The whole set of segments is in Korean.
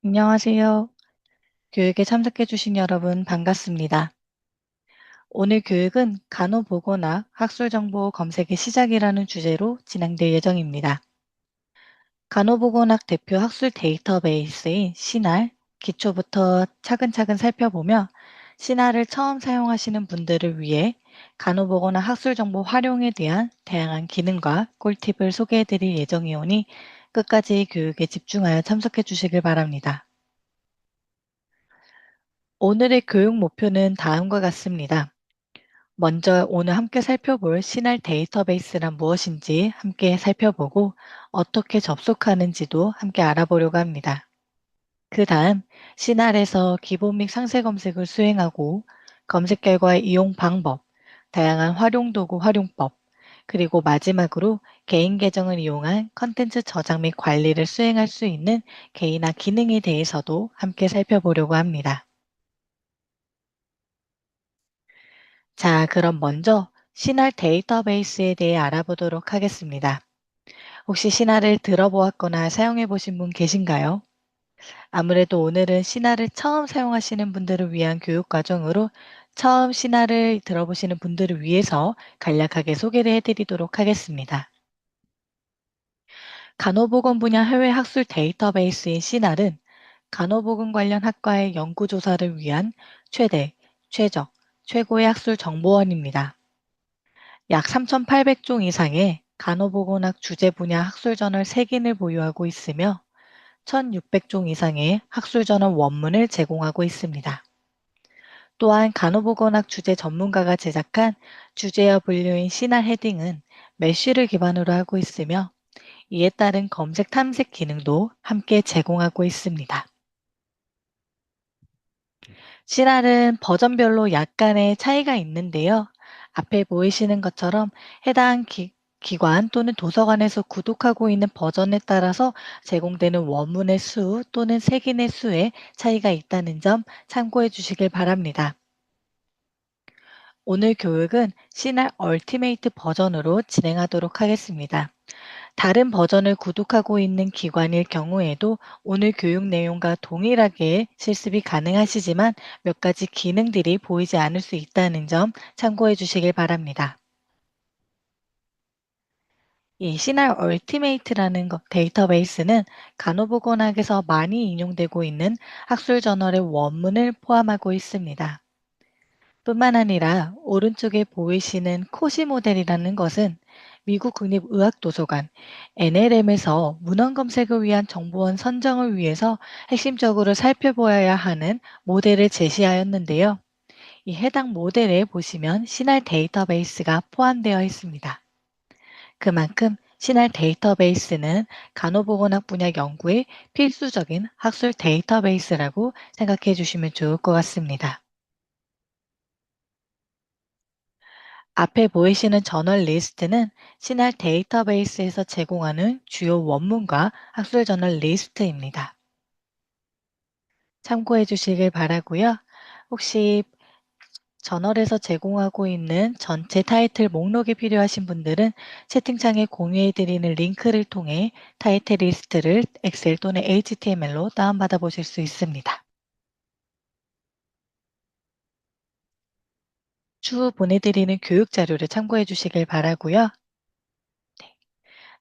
안녕하세요. 교육에 참석해주신 여러분 반갑습니다. 오늘 교육은 간호보건학 학술정보 검색의 시작이라는 주제로 진행될 예정입니다. 간호보건학 대표 학술 데이터베이스인 시날, 기초부터 차근차근 살펴보며 시날을 처음 사용하시는 분들을 위해 간호보건학 학술정보 활용에 대한 다양한 기능과 꿀팁을 소개해드릴 예정이오니 끝까지 교육에 집중하여 참석해 주시길 바랍니다. 오늘의 교육 목표는 다음과 같습니다. 먼저 오늘 함께 살펴볼 시날 데이터베이스란 무엇인지 함께 살펴보고 어떻게 접속하는지도 함께 알아보려고 합니다. 그 다음 시날에서 기본 및 상세 검색을 수행하고 검색 결과의 이용 방법, 다양한 활용 도구 활용법, 그리고 마지막으로 개인 계정을 이용한 컨텐츠 저장 및 관리를 수행할 수 있는 개인화 기능에 대해서도 함께 살펴보려고 합니다. 자, 그럼 먼저 시날 데이터베이스에 대해 알아보도록 하겠습니다. 혹시 시날을 들어보았거나 사용해 보신 분 계신가요? 아무래도 오늘은 시날을 처음 사용하시는 분들을 위한 교육 과정으로 처음 시날을 들어보시는 분들을 위해서 간략하게 소개를 해드리도록 하겠습니다. 간호보건 분야 해외 학술 데이터베이스인 시날은 간호보건 관련 학과의 연구조사를 위한 최대, 최적, 최고의 학술 정보원입니다. 약 3,800종 이상의 간호보건학 주제 분야 학술저널 3개를 보유하고 있으며 1,600종 이상의 학술저널 원문을 제공하고 있습니다. 또한 간호보건학 주제 전문가가 제작한 주제어 분류인 시날 헤딩은 메쉬를 기반으로 하고 있으며 이에 따른 검색 탐색 기능도 함께 제공하고 있습니다. 시날은 버전별로 약간의 차이가 있는데요. 앞에 보이시는 것처럼 해당 기관 또는 도서관에서 구독하고 있는 버전에 따라서 제공되는 원문의 수 또는 색인의 수에 차이가 있다는 점 참고해 주시길 바랍니다. 오늘 교육은 시날 얼티메이트 버전으로 진행하도록 하겠습니다. 다른 버전을 구독하고 있는 기관일 경우에도 오늘 교육 내용과 동일하게 실습이 가능하시지만 몇 가지 기능들이 보이지 않을 수 있다는 점 참고해 주시길 바랍니다. 이 시날 얼티메이트라는 데이터베이스는 간호보건학에서 많이 인용되고 있는 학술 저널의 원문을 포함하고 있습니다. 뿐만 아니라 오른쪽에 보이시는 코시 모델이라는 것은 미국 국립의학도서관 NLM에서 문헌 검색을 위한 정보원 선정을 위해서 핵심적으로 살펴보아야 하는 모델을 제시하였는데요. 이 해당 모델에 보시면 시날 데이터베이스가 포함되어 있습니다. 그만큼 시날 데이터베이스는 간호보건학 분야 연구에 필수적인 학술 데이터베이스라고 생각해 주시면 좋을 것 같습니다. 앞에 보이시는 저널 리스트는 시날 데이터베이스에서 제공하는 주요 원문과 학술 저널 리스트입니다. 참고해 주시길 바라고요. 혹시 저널에서 제공하고 있는 전체 타이틀 목록이 필요하신 분들은 채팅창에 공유해 드리는 링크를 통해 타이틀 리스트를 엑셀 또는 HTML로 다운받아 보실 수 있습니다. 추후 보내드리는 교육 자료를 참고해 주시길 바라고요. 네.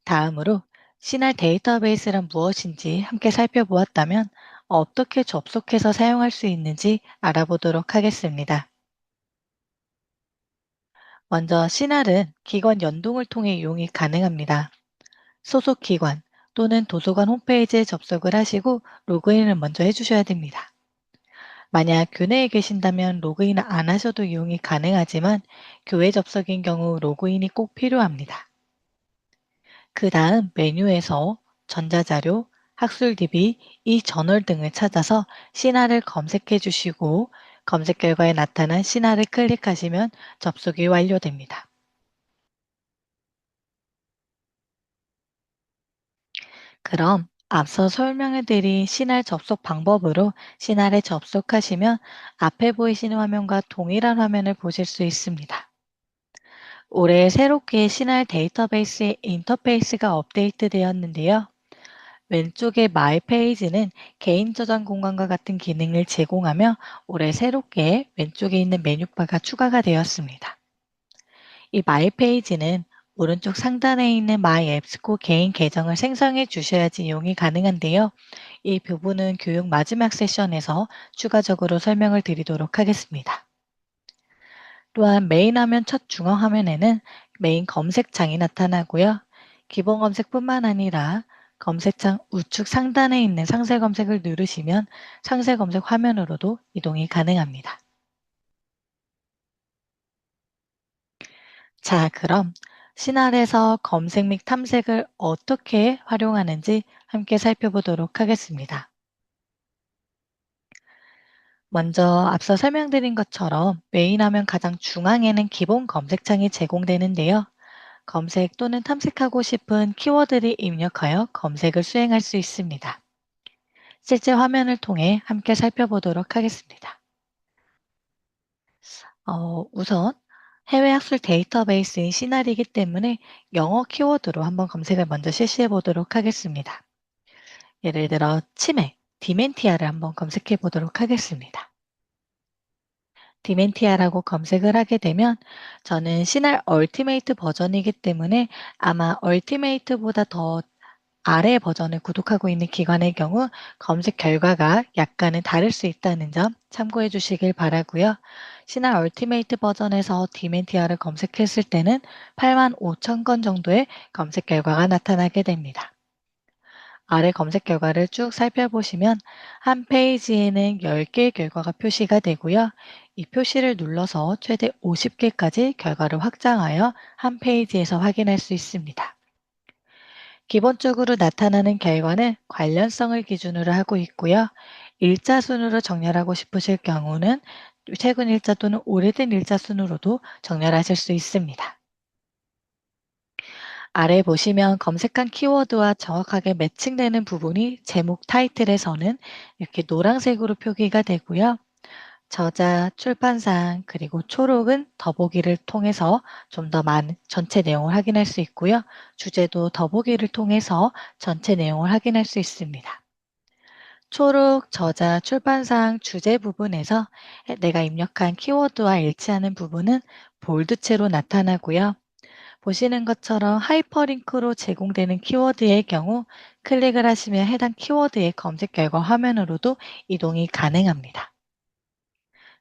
다음으로 시날 데이터베이스란 무엇인지 함께 살펴보았다면 어떻게 접속해서 사용할 수 있는지 알아보도록 하겠습니다. 먼저 시날은 기관 연동을 통해 이용이 가능합니다. 소속 기관 또는 도서관 홈페이지에 접속을 하시고 로그인을 먼저 해주셔야 됩니다. 만약 교내에 계신다면 로그인 안 하셔도 이용이 가능하지만 교회 접속인 경우 로그인이 꼭 필요합니다. 그 다음 메뉴에서 전자자료, 학술 DB, 이 저널 등을 찾아서 시나를 검색해 주시고 검색 결과에 나타난 시나를 클릭하시면 접속이 완료됩니다. 그럼 앞서 설명해 드린 시날 접속 방법으로 시날에 접속하시면 앞에 보이시는 화면과 동일한 화면을 보실 수 있습니다. 올해 새롭게 시날 데이터베이스의 인터페이스가 업데이트 되었는데요. 왼쪽의 마이 페이지는 개인 저장 공간과 같은 기능을 제공하며 올해 새롭게 왼쪽에 있는 메뉴바가 추가가 되었습니다. 이 마이 페이지는 오른쪽 상단에 있는 마이 앱스코 개인 계정을 생성해 주셔야지 이용이 가능한데요. 이 부분은 교육 마지막 세션에서 추가적으로 설명을 드리도록 하겠습니다. 또한 메인 화면 첫 중앙 화면에는 메인 검색창이 나타나고요. 기본 검색뿐만 아니라 검색창 우측 상단에 있는 상세 검색을 누르시면 상세 검색 화면으로도 이동이 가능합니다. 자, 그럼 신할에서 검색 및 탐색을 어떻게 활용하는지 함께 살펴보도록 하겠습니다. 먼저 앞서 설명드린 것처럼 메인 화면 가장 중앙에는 기본 검색창이 제공되는데요. 검색 또는 탐색하고 싶은 키워드를 입력하여 검색을 수행할 수 있습니다. 실제 화면을 통해 함께 살펴보도록 하겠습니다. 우선 해외 학술 데이터베이스인 시나리이기 때문에 영어 키워드로 한번 검색을 먼저 실시해 보도록 하겠습니다. 예를 들어 치매, 디멘티아를 한번 검색해 보도록 하겠습니다. 디멘티아라고 검색을 하게 되면 저는 시날 얼티메이트 버전이기 때문에 아마 얼티메이트보다 더 아래 버전을 구독하고 있는 기관의 경우 검색 결과가 약간은 다를 수 있다는 점 참고해 주시길 바라고요. 신한 얼티메이트 버전에서 디멘티아를 검색했을 때는 85,000건 정도의 검색 결과가 나타나게 됩니다. 아래 검색 결과를 쭉 살펴보시면 한 페이지에는 10개의 결과가 표시가 되고요. 이 표시를 눌러서 최대 50개까지 결과를 확장하여 한 페이지에서 확인할 수 있습니다. 기본적으로 나타나는 결과는 관련성을 기준으로 하고 있고요. 일자 순으로 정렬하고 싶으실 경우는 최근 일자 또는 오래된 일자 순으로도 정렬하실 수 있습니다. 아래 보시면 검색한 키워드와 정확하게 매칭되는 부분이 제목 타이틀에서는 이렇게 노란색으로 표기가 되고요. 저자, 출판상, 그리고 초록은 더보기를 통해서 좀 더 많은 전체 내용을 확인할 수 있고요. 주제도 더보기를 통해서 전체 내용을 확인할 수 있습니다. 초록, 저자, 출판상, 주제 부분에서 내가 입력한 키워드와 일치하는 부분은 볼드체로 나타나고요. 보시는 것처럼 하이퍼링크로 제공되는 키워드의 경우 클릭을 하시면 해당 키워드의 검색 결과 화면으로도 이동이 가능합니다.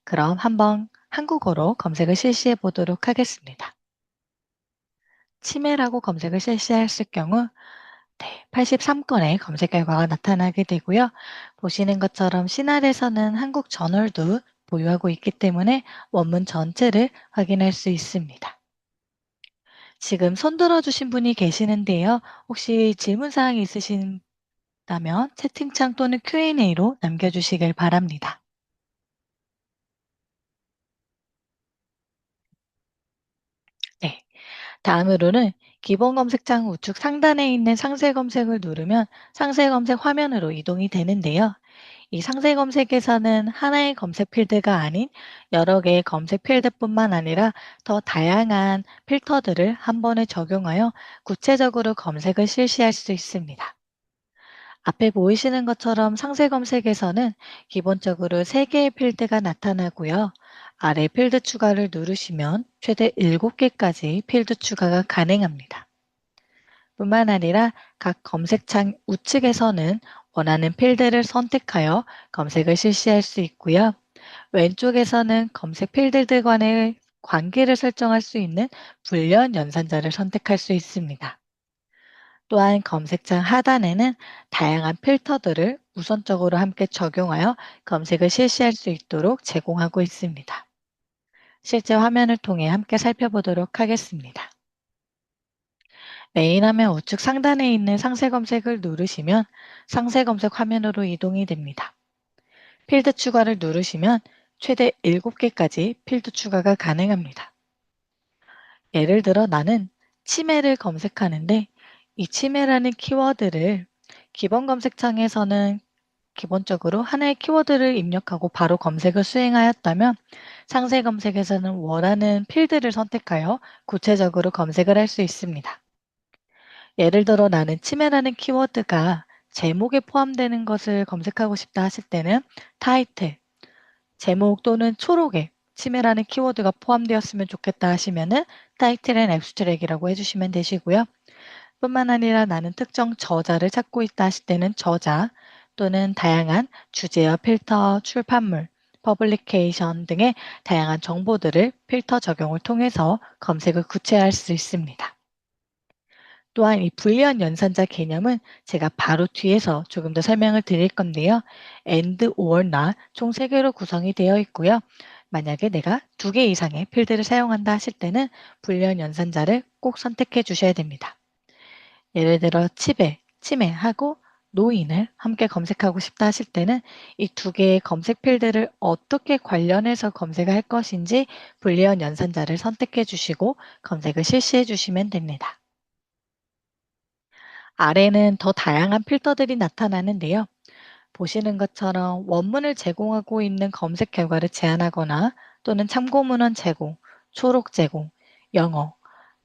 그럼 한번 한국어로 검색을 실시해 보도록 하겠습니다. 치매라고 검색을 실시했을 경우 83건의 검색 결과가 나타나게 되고요. 보시는 것처럼 시날에서는 한국 저널도 보유하고 있기 때문에 원문 전체를 확인할 수 있습니다. 지금 손 들어주신 분이 계시는데요. 혹시 질문사항이 있으신다면 채팅창 또는 Q&A로 남겨주시길 바랍니다. 네. 다음으로는 기본 검색창 우측 상단에 있는 상세 검색을 누르면 상세 검색 화면으로 이동이 되는데요. 이 상세 검색에서는 하나의 검색 필드가 아닌 여러 개의 검색 필드뿐만 아니라 더 다양한 필터들을 한 번에 적용하여 구체적으로 검색을 실시할 수 있습니다. 앞에 보이시는 것처럼 상세 검색에서는 기본적으로 3개의 필드가 나타나고요. 아래 필드 추가를 누르시면 최대 7개까지 필드 추가가 가능합니다. 뿐만 아니라 각 검색창 우측에서는 원하는 필드를 선택하여 검색을 실시할 수 있고요. 왼쪽에서는 검색 필드들 간의 관계를 설정할 수 있는 불연 연산자를 선택할 수 있습니다. 또한 검색창 하단에는 다양한 필터들을 우선적으로 함께 적용하여 검색을 실시할 수 있도록 제공하고 있습니다. 실제 화면을 통해 함께 살펴보도록 하겠습니다. 메인 화면 우측 상단에 있는 상세 검색을 누르시면 상세 검색 화면으로 이동이 됩니다. 필드 추가를 누르시면 최대 7개까지 필드 추가가 가능합니다. 예를 들어 나는 치매를 검색하는데 이 치매라는 키워드를 기본 검색창에서는 기본적으로 하나의 키워드를 입력하고 바로 검색을 수행하였다면 상세 검색에서는 원하는 필드를 선택하여 구체적으로 검색을 할 수 있습니다. 예를 들어 나는 치매라는 키워드가 제목에 포함되는 것을 검색하고 싶다 하실 때는 타이틀, 제목 또는 초록에 치매라는 키워드가 포함되었으면 좋겠다 하시면은 타이틀 앤 앱스트랙이라고 해주시면 되시고요. 뿐만 아니라 나는 특정 저자를 찾고 있다 하실 때는 저자 또는 다양한 주제와 필터, 출판물, 퍼블리케이션 등의 다양한 정보들을 필터 적용을 통해서 검색을 구체화할 수 있습니다. 또한 이 불리한 연산자 개념은 제가 바로 뒤에서 조금 더 설명을 드릴 건데요. and, or, not 총 3개로 구성이 되어 있고요. 만약에 내가 2개 이상의 필드를 사용한다 하실 때는 불리한 연산자를 꼭 선택해 주셔야 됩니다. 예를 들어 치매하고 노인을 함께 검색하고 싶다 하실 때는 이 2개의 검색 필드를 어떻게 관련해서 검색할 것인지 불리한 연산자를 선택해 주시고 검색을 실시해 주시면 됩니다. 아래는 더 다양한 필터들이 나타나는데요. 보시는 것처럼 원문을 제공하고 있는 검색 결과를 제한하거나 또는 참고문헌 제공, 초록 제공, 영어,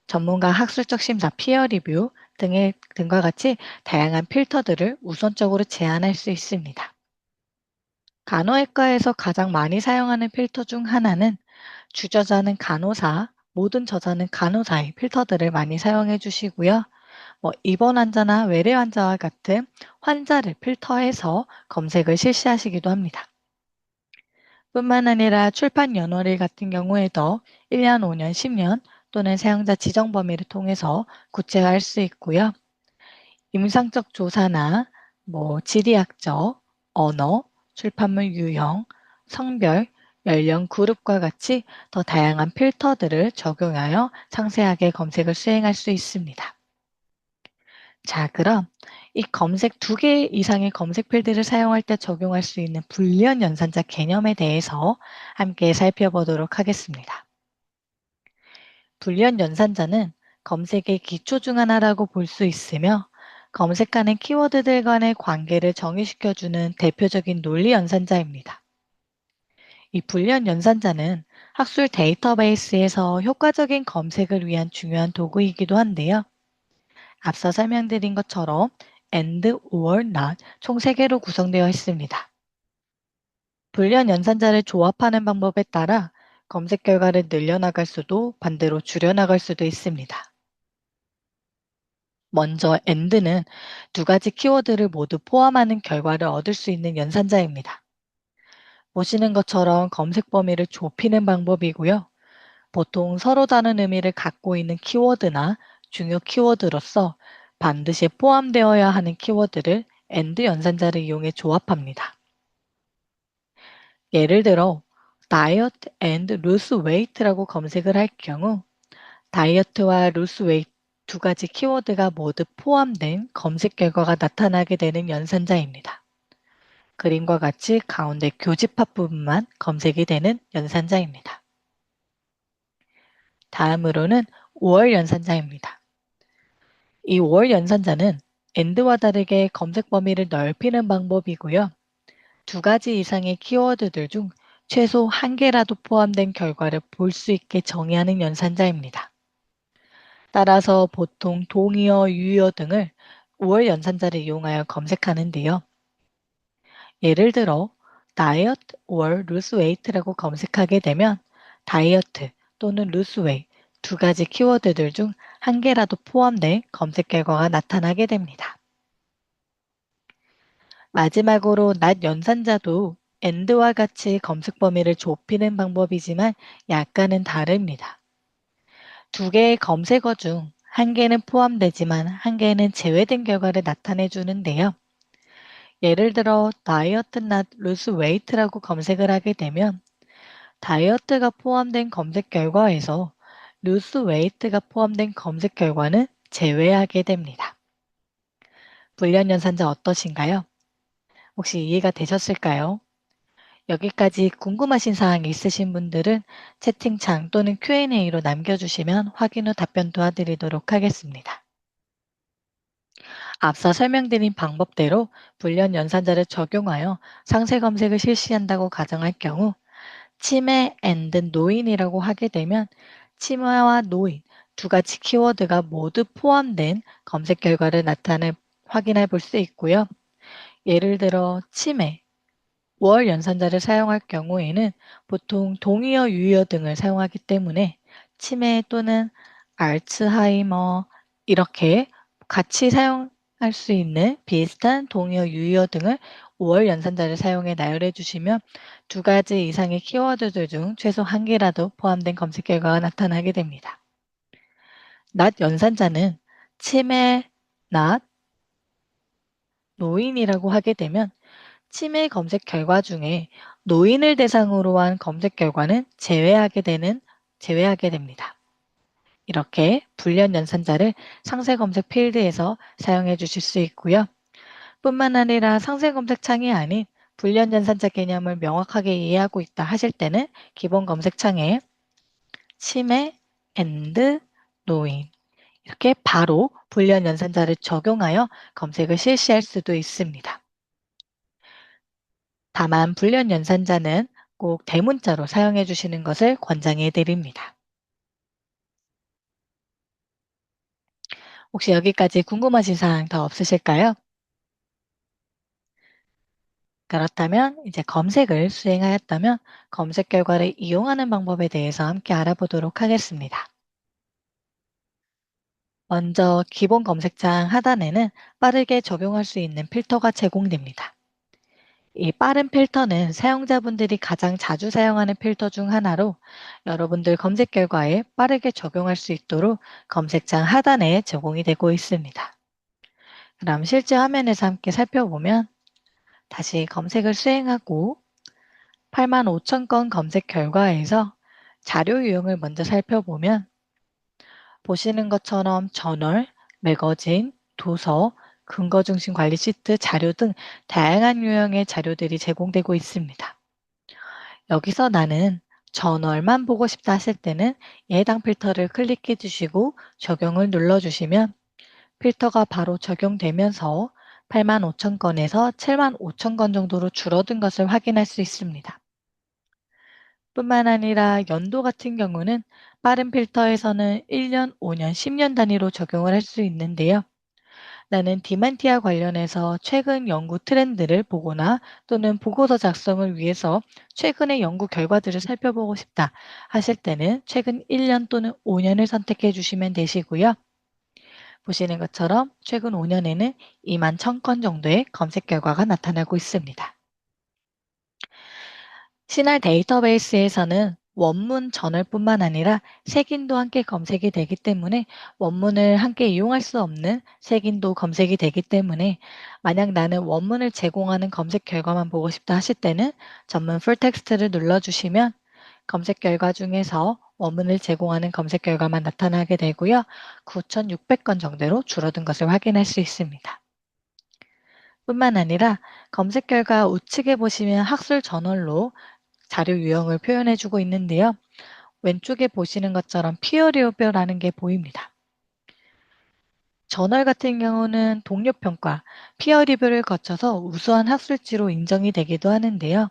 전문가 학술적 심사, 피어 리뷰 등과 같이 다양한 필터들을 우선적으로 제한할 수 있습니다. 간호외과에서 가장 많이 사용하는 필터 중 하나는 주저자는 간호사, 모든 저자는 간호사의 필터들을 많이 사용해 주시고요. 입원 환자나 외래 환자와 같은 환자를 필터해서 검색을 실시하시기도 합니다. 뿐만 아니라 출판 연월일 같은 경우에도 1년, 5년, 10년 또는 사용자 지정 범위를 통해서 구체화할 수 있고요. 임상적 조사나 지리학적, 언어, 출판물 유형, 성별, 연령 그룹과 같이 더 다양한 필터들을 적용하여 상세하게 검색을 수행할 수 있습니다. 자, 그럼 이 검색 2개 이상의 검색 필드를 사용할 때 적용할 수 있는 불리한 연산자 개념에 대해서 함께 살펴보도록 하겠습니다. 불리한 연산자는 검색의 기초 중 하나라고 볼 수 있으며 검색하는 키워드들 간의 관계를 정의시켜주는 대표적인 논리 연산자입니다. 이 불리한 연산자는 학술 데이터베이스에서 효과적인 검색을 위한 중요한 도구이기도 한데요. 앞서 설명드린 것처럼 and, or, not 총 3개로 구성되어 있습니다. 불리한 연산자를 조합하는 방법에 따라 검색 결과를 늘려나갈 수도 반대로 줄여나갈 수도 있습니다. 먼저 and는 2가지 키워드를 모두 포함하는 결과를 얻을 수 있는 연산자입니다. 보시는 것처럼 검색 범위를 좁히는 방법이고요. 보통 서로 다른 의미를 갖고 있는 키워드나 중요 키워드로서 반드시 포함되어야 하는 키워드를 and 연산자를 이용해 조합합니다. 예를 들어 diet and lose weight라고 검색을 할 경우 다이어트와 lose weight 2가지 키워드가 모두 포함된 검색 결과가 나타나게 되는 연산자입니다. 그림과 같이 가운데 교집합 부분만 검색이 되는 연산자입니다. 다음으로는 5월 연산자입니다. 이 5월 연산자는 and와 다르게 검색 범위를 넓히는 방법이고요. 2가지 이상의 키워드들 중 최소 1개라도 포함된 결과를 볼 수 있게 정의하는 연산자입니다. 따라서 보통 동의어, 유의어 등을 5월 연산자를 이용하여 검색하는데요. 예를 들어 diet or lose weight라고 검색하게 되면 다이어트 또는 lose weight 2가지 키워드들 중 1개라도 포함된 검색 결과가 나타나게 됩니다. 마지막으로 not 연산자도 and와 같이 검색 범위를 좁히는 방법이지만 약간은 다릅니다. 2개의 검색어 중 1개는 포함되지만 1개는 제외된 결과를 나타내 주는데요. 예를 들어 다이어트 not lose weight라고 검색을 하게 되면 다이어트가 포함된 검색 결과에서 lose weight가 포함된 검색 결과는 제외하게 됩니다. 불리한 연산자 어떠신가요? 혹시 이해가 되셨을까요? 여기까지 궁금하신 사항이 있으신 분들은 채팅창 또는 Q&A로 남겨주시면 확인 후 답변 도와드리도록 하겠습니다. 앞서 설명드린 방법대로 불리한 연산자를 적용하여 상세 검색을 실시한다고 가정할 경우 치매 and 노인이라고 하게 되면 치매와 노인 2가지 키워드가 모두 포함된 검색 결과를 나타낼 확인해 볼 수 있고요. 예를 들어 치매, 월 연산자를 사용할 경우에는 보통 동의어, 유의어 등을 사용하기 때문에 치매 또는 알츠하이머 이렇게 같이 사용할 수 있는 비슷한 동의어, 유의어 등을 5월 연산자를 사용해 나열해 주시면 두 가지 이상의 키워드들 중 최소 한 개라도 포함된 검색 결과가 나타나게 됩니다. 낮 연산자는 치매, 낮, 노인이라고 하게 되면 치매 검색 결과 중에 노인을 대상으로 한 검색 결과는 제외하게 됩니다. 이렇게 불련 연산자를 상세 검색 필드에서 사용해 주실 수 있고요. 뿐만 아니라 상세 검색 창이 아닌 불련 연산자 개념을 명확하게 이해하고 있다 하실 때는 기본 검색 창에 치매, 앤드, 노인 이렇게 바로 불련 연산자를 적용하여 검색을 실시할 수도 있습니다. 다만 불련 연산자는 꼭 대문자로 사용해 주시는 것을 권장해 드립니다. 혹시 여기까지 궁금하신 사항 더 없으실까요? 그렇다면 이제 검색을 수행하였다면 검색 결과를 이용하는 방법에 대해서 함께 알아보도록 하겠습니다. 먼저 기본 검색창 하단에는 빠르게 적용할 수 있는 필터가 제공됩니다. 이 빠른 필터는 사용자분들이 가장 자주 사용하는 필터 중 하나로 여러분들 검색 결과에 빠르게 적용할 수 있도록 검색창 하단에 제공이 되고 있습니다. 그럼 실제 화면에서 함께 살펴보면 다시 검색을 수행하고 85,000건 검색 결과에서 자료 유형을 먼저 살펴보면 보시는 것처럼 저널, 매거진, 도서, 근거 중심 관리 시트, 자료 등 다양한 유형의 자료들이 제공되고 있습니다. 여기서 나는 저널만 보고 싶다 하실 때는 해당 필터를 클릭해 주시고 적용을 눌러 주시면 필터가 바로 적용되면서 85,000건에서 75,000건 정도로 줄어든 것을 확인할 수 있습니다. 뿐만 아니라 연도 같은 경우는 빠른 필터에서는 1년, 5년, 10년 단위로 적용을 할 수 있는데요. 나는 디멘티아 관련해서 최근 연구 트렌드를 보거나 또는 보고서 작성을 위해서 최근의 연구 결과들을 살펴보고 싶다 하실 때는 최근 1년 또는 5년을 선택해 주시면 되시고요. 보시는 것처럼 최근 5년에는 2만 1000건 정도의 검색 결과가 나타나고 있습니다. 신할 데이터베이스에서는 원문 저널뿐만 아니라 색인도 함께 검색이 되기 때문에 원문을 함께 이용할 수 없는 색인도 검색이 되기 때문에 만약 나는 원문을 제공하는 검색 결과만 보고 싶다 하실 때는 전문 풀텍스트를 눌러주시면 검색 결과 중에서 원문을 제공하는 검색 결과만 나타나게 되고요. 9,600건 정도로 줄어든 것을 확인할 수 있습니다. 뿐만 아니라 검색 결과 우측에 보시면 학술 저널로 자료 유형을 표현해 주고 있는데요. 왼쪽에 보시는 것처럼 피어 리뷰라는 게 보입니다. 저널 같은 경우는 동료 평가, 피어 리뷰를 거쳐서 우수한 학술지로 인정이 되기도 하는데요.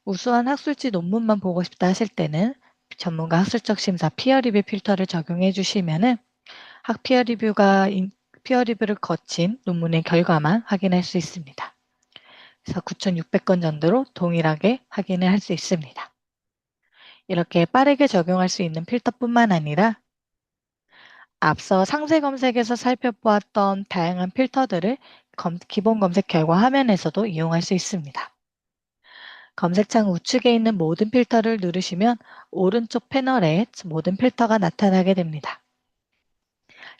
우수한 학술지 논문만 보고 싶다 하실 때는 전문가 학술적 심사 피어 리뷰 필터를 적용해 주시면은 학 피어 리뷰를 거친 논문의 결과만 확인할 수 있습니다. 그래서 9,600건 정도로 동일하게 확인을 할 수 있습니다. 이렇게 빠르게 적용할 수 있는 필터뿐만 아니라 앞서 상세 검색에서 살펴보았던 다양한 필터들을 기본 검색 결과 화면에서도 이용할 수 있습니다. 검색창 우측에 있는 모든 필터를 누르시면 오른쪽 패널에 모든 필터가 나타나게 됩니다.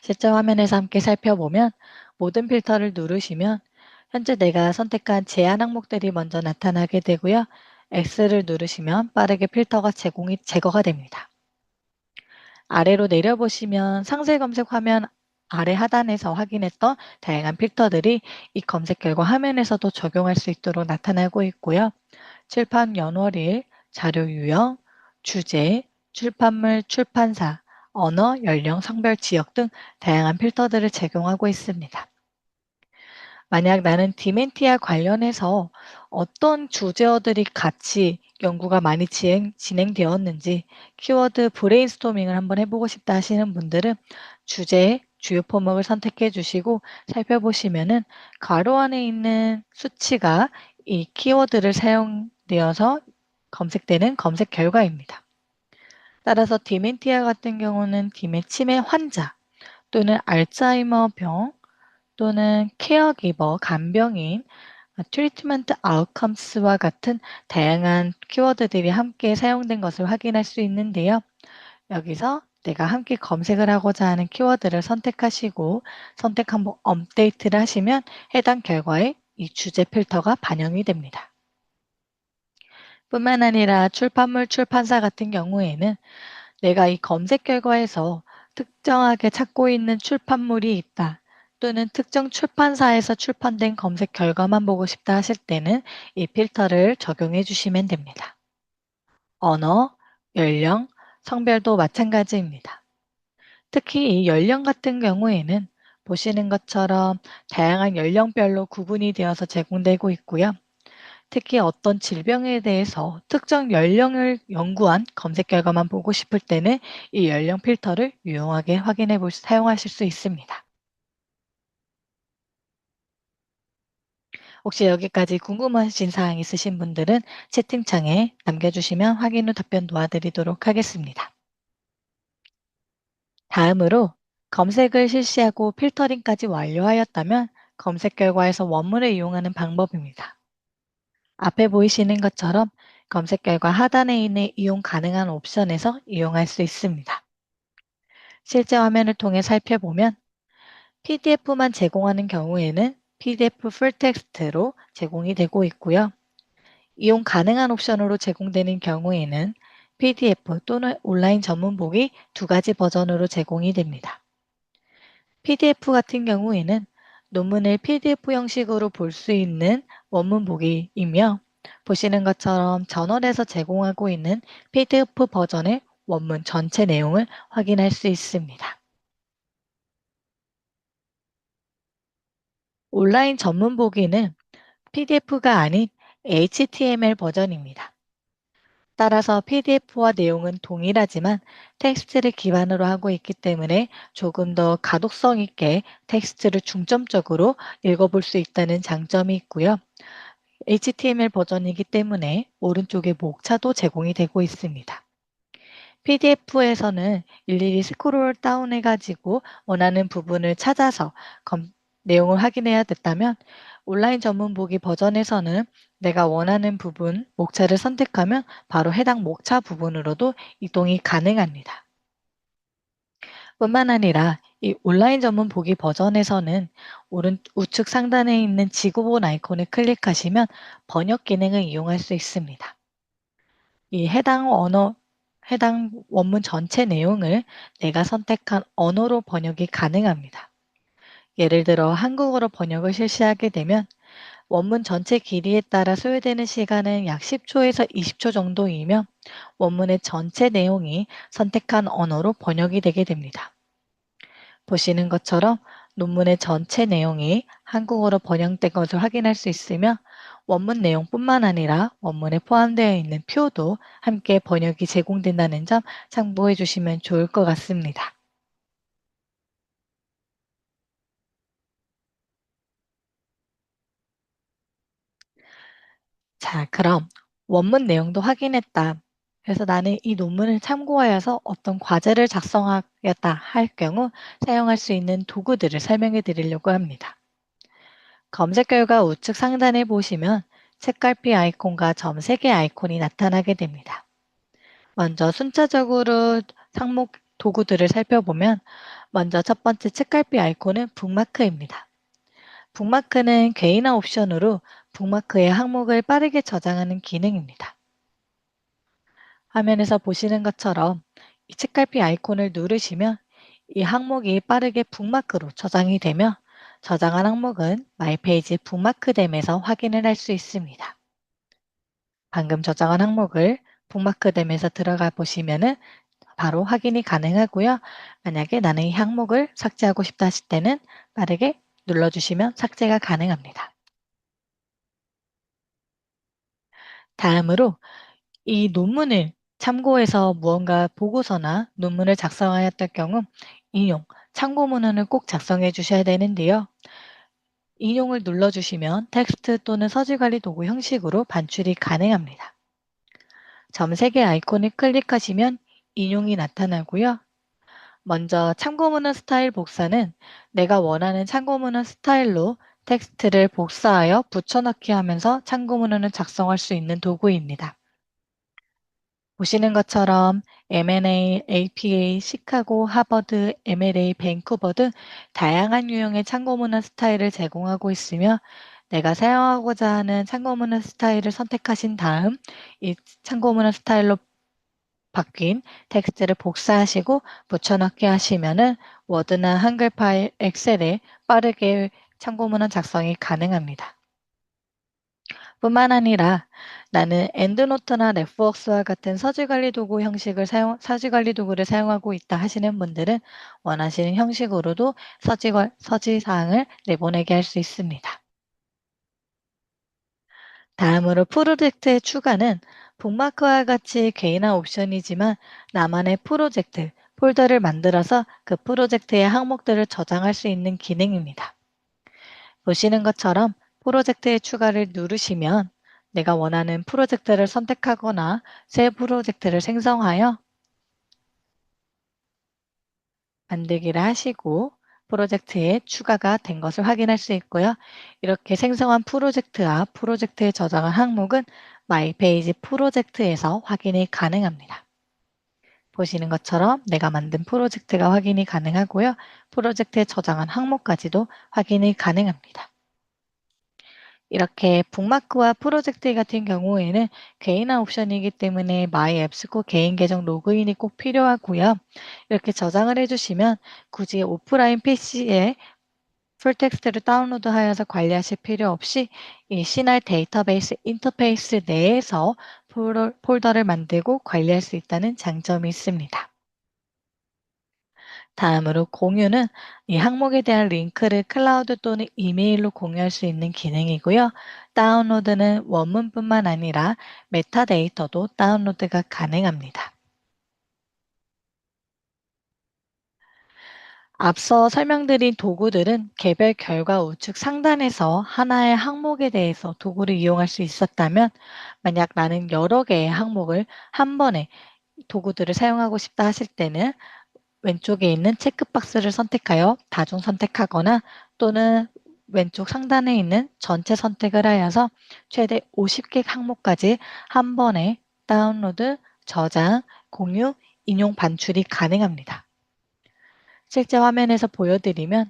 실제 화면에서 함께 살펴보면 모든 필터를 누르시면 현재 내가 선택한 제한 항목들이 먼저 나타나게 되고요. X를 누르시면 빠르게 필터가 제거가 됩니다. 아래로 내려보시면 상세 검색 화면 아래 하단에서 확인했던 다양한 필터들이 이 검색 결과 화면에서도 적용할 수 있도록 나타나고 있고요. 출판 연월일, 자료 유형, 주제, 출판물, 출판사, 언어, 연령, 성별, 지역 등 다양한 필터들을 제공하고 있습니다. 만약 나는 디멘티아 관련해서 어떤 주제어들이 같이 연구가 많이 진행되었는지 키워드 브레인스토밍을 한번 해보고 싶다 하시는 분들은 주제 주요 포목을 선택해 주시고 살펴보시면은 괄호 안에 있는 수치가 이 키워드를 사용되어서 검색되는 검색 결과입니다. 따라서 디멘티아 같은 경우는 디메 치매 환자 또는 알츠하이머병 또는 케어기버 간병인 트리트먼트 아웃컴스와 같은 다양한 키워드들이 함께 사용된 것을 확인할 수 있는데요. 여기서 내가 함께 검색을 하고자 하는 키워드를 선택하시고 선택 한번 업데이트를 하시면 해당 결과에 이 주제 필터가 반영이 됩니다. 뿐만 아니라 출판물 출판사 같은 경우에는 내가 이 검색 결과에서 특정하게 찾고 있는 출판물이 있다. 또는 특정 출판사에서 출판된 검색 결과만 보고 싶다 하실 때는 이 필터를 적용해 주시면 됩니다. 언어, 연령, 성별도 마찬가지입니다. 특히 이 연령 같은 경우에는 보시는 것처럼 다양한 연령별로 구분이 되어서 제공되고 있고요. 특히 어떤 질병에 대해서 특정 연령을 연구한 검색 결과만 보고 싶을 때는 이 연령 필터를 유용하게 사용하실 수 있습니다. 혹시 여기까지 궁금하신 사항 있으신 분들은 채팅창에 남겨주시면 확인 후 답변 도와드리도록 하겠습니다. 다음으로 검색을 실시하고 필터링까지 완료하였다면 검색 결과에서 원문을 이용하는 방법입니다. 앞에 보이시는 것처럼 검색 결과 하단에 있는 이용 가능한 옵션에서 이용할 수 있습니다. 실제 화면을 통해 살펴보면 PDF만 제공하는 경우에는 PDF 풀텍스트로 제공이 되고 있고요. 이용 가능한 옵션으로 제공되는 경우에는 PDF 또는 온라인 전문 보기 두 가지 버전으로 제공이 됩니다. PDF 같은 경우에는 논문을 PDF 형식으로 볼 수 있는 원문 보기이며 보시는 것처럼 저널에서 제공하고 있는 PDF 버전의 원문 전체 내용을 확인할 수 있습니다. 온라인 전문 보기는 PDF가 아닌 HTML 버전입니다. 따라서 PDF와 내용은 동일하지만 텍스트를 기반으로 하고 있기 때문에 조금 더 가독성 있게 텍스트를 중점적으로 읽어볼 수 있다는 장점이 있고요. HTML 버전이기 때문에 오른쪽에 목차도 제공이 되고 있습니다. PDF에서는 일일이 스크롤 다운해가지고 원하는 부분을 찾아서 내용을 확인해야 됐다면 온라인 전문 보기 버전에서는 내가 원하는 부분, 목차를 선택하면 바로 해당 목차 부분으로도 이동이 가능합니다. 뿐만 아니라 이 온라인 전문 보기 버전에서는 우측 상단에 있는 지구본 아이콘을 클릭하시면 번역 기능을 이용할 수 있습니다. 이 해당 원문 전체 내용을 내가 선택한 언어로 번역이 가능합니다. 예를 들어 한국어로 번역을 실시하게 되면 원문 전체 길이에 따라 소요되는 시간은 약 10초에서 20초 정도이며 원문의 전체 내용이 선택한 언어로 번역이 되게 됩니다. 보시는 것처럼 논문의 전체 내용이 한국어로 번역된 것을 확인할 수 있으며 원문 내용뿐만 아니라 원문에 포함되어 있는 표도 함께 번역이 제공된다는 점 참고해 주시면 좋을 것 같습니다. 자, 그럼 원문 내용도 확인했다. 그래서 나는 이 논문을 참고하여서 어떤 과제를 작성하였다 할 경우 사용할 수 있는 도구들을 설명해 드리려고 합니다. 검색 결과 우측 상단에 보시면 책갈피 아이콘과 점 3개 아이콘이 나타나게 됩니다. 먼저 순차적으로 상목 도구들을 살펴보면 먼저 첫 번째 책갈피 아이콘은 북마크입니다. 북마크는 개인화 옵션으로 북마크의 항목을 빠르게 저장하는 기능입니다. 화면에서 보시는 것처럼 이 책갈피 아이콘을 누르시면 이 항목이 빠르게 북마크로 저장이 되며 저장한 항목은 마이페이지 북마크됨에서 확인을 할 수 있습니다. 방금 저장한 항목을 북마크됨에서 들어가 보시면은 바로 확인이 가능하고요. 만약에 나는 이 항목을 삭제하고 싶다 하실 때는 빠르게 눌러주시면 삭제가 가능합니다. 다음으로 이 논문을 참고해서 무언가 보고서나 논문을 작성하였던 경우 인용, 참고 문헌을 꼭 작성해 주셔야 되는데요. 인용을 눌러주시면 텍스트 또는 서술관리 도구 형식으로 반출이 가능합니다. 점 3개 아이콘을 클릭하시면 인용이 나타나고요. 먼저 참고문헌 스타일 복사는 내가 원하는 참고문헌 스타일로 텍스트를 복사하여 붙여넣기 하면서 참고문헌을 작성할 수 있는 도구입니다. 보시는 것처럼 M&A, APA, 시카고, 하버드, MLA, 밴쿠버 등 다양한 유형의 참고문헌 스타일을 제공하고 있으며 내가 사용하고자 하는 참고문헌 스타일을 선택하신 다음 이 참고문헌 스타일로 바뀐 텍스트를 복사하시고 붙여넣기 하시면은 워드나 한글 파일, 엑셀에 빠르게 참고문헌 작성이 가능합니다. 뿐만 아니라 나는 엔드노트나 랩워크스와 같은 서술관리 도구 서술관리 도구를 사용하고 있다 하시는 분들은 원하시는 형식으로도 서지사항을 내보내게 할 수 있습니다. 다음으로 프로젝트의 추가는 북마크와 같이 개인화 옵션이지만 나만의 프로젝트, 폴더를 만들어서 그 프로젝트의 항목들을 저장할 수 있는 기능입니다. 보시는 것처럼 프로젝트의 추가를 누르시면 내가 원하는 프로젝트를 선택하거나 새 프로젝트를 생성하여 만들기를 하시고 프로젝트에 추가가 된 것을 확인할 수 있고요. 이렇게 생성한 프로젝트와 프로젝트에 저장한 항목은 마이 페이지 프로젝트에서 확인이 가능합니다. 보시는 것처럼 내가 만든 프로젝트가 확인이 가능하고요. 프로젝트에 저장한 항목까지도 확인이 가능합니다. 이렇게 북마크와 프로젝트 같은 경우에는 개인화 옵션이기 때문에 마이 앱스코 개인 계정 로그인이 꼭 필요하고요. 이렇게 저장을 해주시면 굳이 오프라인 PC에 풀텍스트를 다운로드하여서 관리하실 필요 없이 이 시날 데이터베이스 인터페이스 내에서 폴더를 만들고 관리할 수 있다는 장점이 있습니다. 다음으로 공유는 이 항목에 대한 링크를 클라우드 또는 이메일로 공유할 수 있는 기능이고요. 다운로드는 원문뿐만 아니라 메타데이터도 다운로드가 가능합니다. 앞서 설명드린 도구들은 개별 결과 우측 상단에서 하나의 항목에 대해서 도구를 이용할 수 있었다면 만약 나는 여러 개의 항목을 한 번에 도구들을 사용하고 싶다 하실 때는 왼쪽에 있는 체크박스를 선택하여 다중 선택하거나 또는 왼쪽 상단에 있는 전체 선택을 하여서 최대 50개 항목까지 한 번에 다운로드, 저장, 공유, 인용 반출이 가능합니다. 실제 화면에서 보여드리면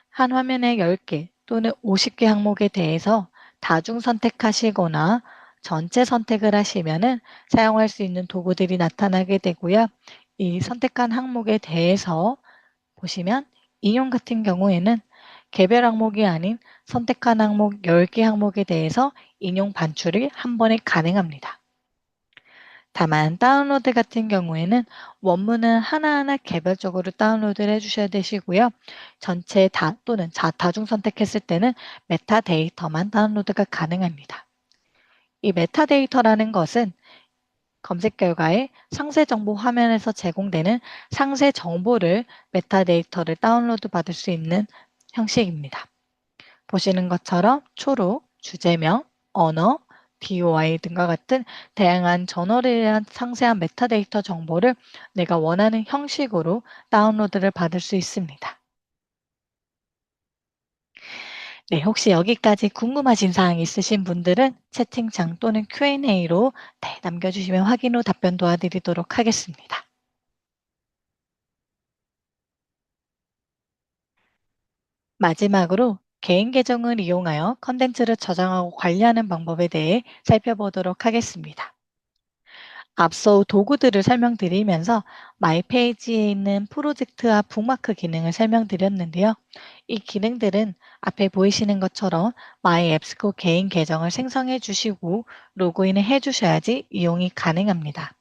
한 화면에 10개 또는 50개 항목에 대해서 다중 선택하시거나 전체 선택을 하시면은 사용할 수 있는 도구들이 나타나게 되고요. 이 선택한 항목에 대해서 보시면 인용 같은 경우에는 개별 항목이 아닌 선택한 항목 10개 항목에 대해서 인용 반출이 한 번에 가능합니다. 다만 다운로드 같은 경우에는 원문은 하나하나 개별적으로 다운로드를 해주셔야 되시고요. 전체 또는 다중 선택했을 때는 메타데이터만 다운로드가 가능합니다. 이 메타데이터라는 것은 검색 결과에 상세 정보 화면에서 제공되는 상세 정보를 메타데이터를 다운로드 받을 수 있는 형식입니다. 보시는 것처럼 초록, 주제명, 언어, DOI 등과 같은 다양한 저널에 대한 상세한 메타데이터 정보를 내가 원하는 형식으로 다운로드를 받을 수 있습니다. 네, 혹시 여기까지 궁금하신 사항 있으신 분들은 채팅창 또는 Q&A로 남겨주시면 확인 후 답변 도와드리도록 하겠습니다. 마지막으로 개인 계정을 이용하여 컨텐츠를 저장하고 관리하는 방법에 대해 살펴보도록 하겠습니다. 앞서 도구들을 설명드리면서 마이 페이지에 있는 프로젝트와 북마크 기능을 설명드렸는데요. 이 기능들은 앞에 보이시는 것처럼 마이 앱스코 개인 계정을 생성해 주시고 로그인을 해 주셔야지 이용이 가능합니다.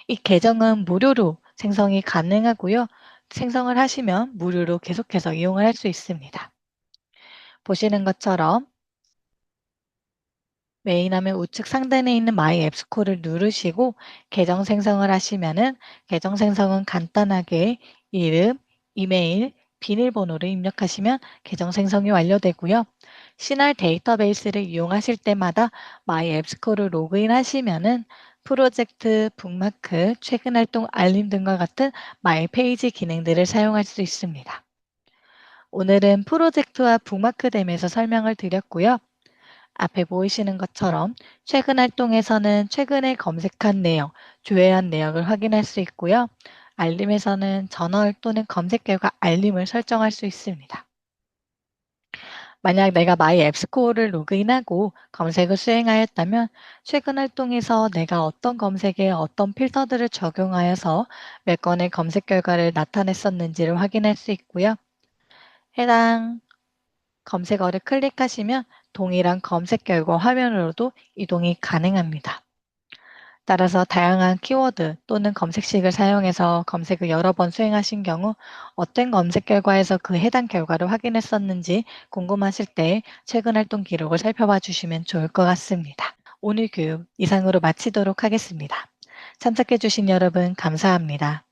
이 계정은 무료로 생성이 가능하고요. 생성을 하시면 무료로 계속해서 이용을 할 수 있습니다. 보시는 것처럼 메인 화면 우측 상단에 있는 마이 앱스코를 누르시고 계정 생성을 하시면은 계정 생성은 간단하게 이름, 이메일, 비밀번호를 입력하시면 계정 생성이 완료되고요. 신할 데이터베이스를 이용하실 때마다 마이 앱스코어를 로그인 하시면은 프로젝트, 북마크, 최근 활동 알림 등과 같은 마이 페이지 기능들을 사용할 수 있습니다. 오늘은 프로젝트와 북마크됨에서 설명을 드렸고요. 앞에 보이시는 것처럼 최근 활동에서는 최근에 검색한 내용, 조회한 내역을 확인할 수 있고요. 알림에서는 전월 또는 검색 결과 알림을 설정할 수 있습니다. 만약 내가 마이 앱스코어를 로그인하고 검색을 수행하였다면 최근 활동에서 내가 어떤 검색에 어떤 필터들을 적용하여서 몇 건의 검색 결과를 나타냈었는지를 확인할 수 있고요. 해당 검색어를 클릭하시면 동일한 검색 결과 화면으로도 이동이 가능합니다. 따라서 다양한 키워드 또는 검색식을 사용해서 검색을 여러 번 수행하신 경우 어떤 검색 결과에서 그 해당 결과를 확인했었는지 궁금하실 때 최근 활동 기록을 살펴봐 주시면 좋을 것 같습니다. 오늘 교육 이상으로 마치도록 하겠습니다. 참석해 주신 여러분 감사합니다.